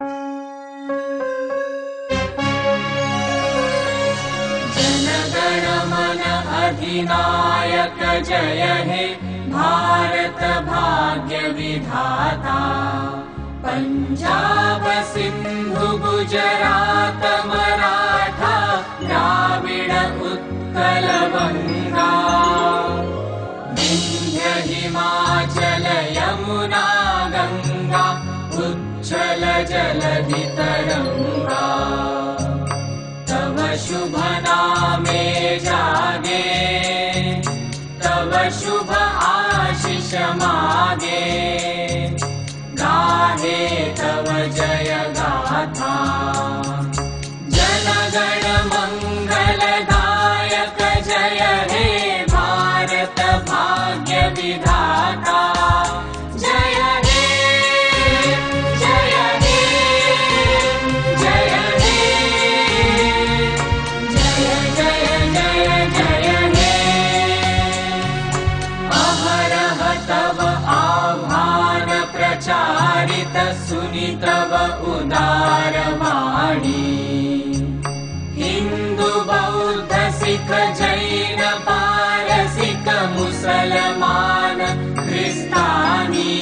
जनगण मन अधिनायक जय हे भारत भाग्य विधाता। पंजाब सिंधु गुजरात मराठा द्राविड उत्कल बंगा। विंध्य हिमाचल यमुना गंगा उच्छल जलधि तरंगा। तव शुभ नामे जागे तव शुभ आशीष मागे। गाहे तव जय गाथा जनगण मंगलदायक जय हे भारत भाग्य विधाता। जय हे जय हे जय हे जय जय जय जय हे। अहरह तव आह्वान प्रचारित सुनि तव उदार वाणी। हिंदू बौद्ध सिख जैन पारसिक मुसलमान क्रिस्तानी।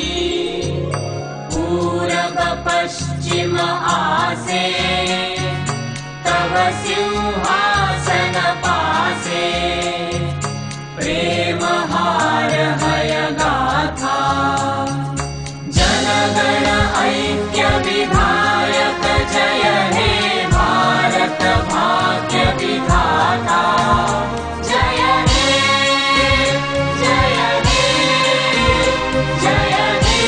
पूरब पश्चिम आसे तव सिंहासन पासे। प्रेम हार हय गाथा जनगण ऐक्य विधायक जय हे भारत भाग्य विधाता। जय हे जय हे जय हे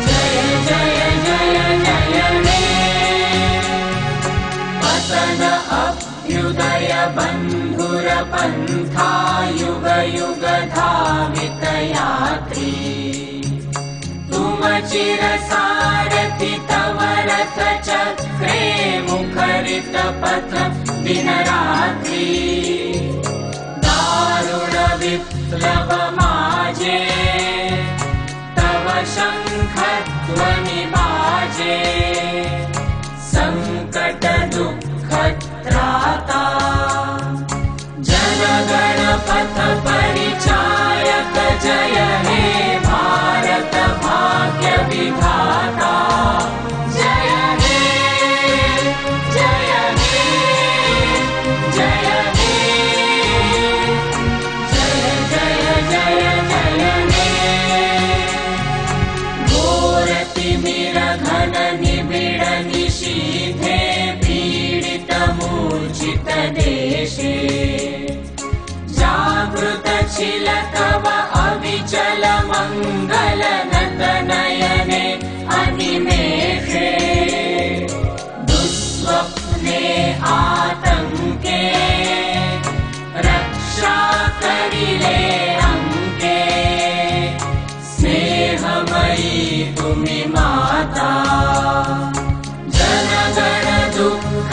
जय जय जय जय हे। पतन अभ्युदय बंधुर पंथा युग युग धावित यात्री। तुम चिर सारथि तव रथ चक्रे मुखरित पथ दिन रात्रि। दारुण विप्लव माजे तव शंख ध्वनि बाजे। संकट दुःख त्राता जनगण पथ परिचायक जय हे भारत भाग्य विधाता। जय हे जय हे जय हे जय जय जय जय हे। घोर तिमिर घन निबिड़ निशीथे पीडित मूर्छित देशे। जागृत छिल तव अविचल मंगल नत नयने अनिमेषे। दुस्वप्ने आतंके रक्षा करिले अंके। स्नेहमयी तुमि माता जनगण दुःख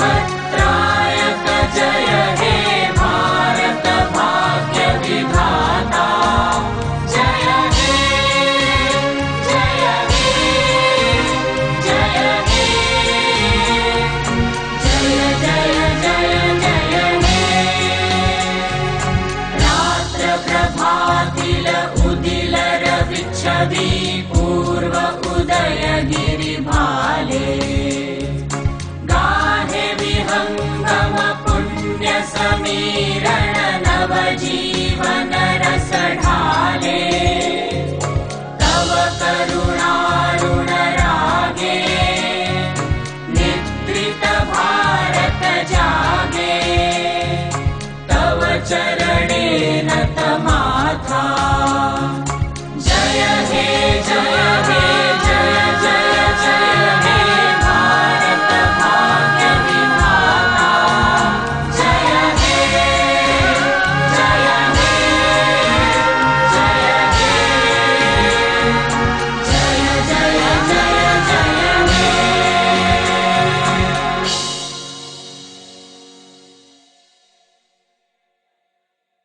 त्रायक जय हे भारत भाग्य विधाता। जय हे जय हे जय हे जय जय जय जय हे। रात्र प्रभातील उदिल रविच्छवि पूर्व उदय गिरि भाले। गाहे विहंगम पुण्य समीरण नव जीवन रस ढाले।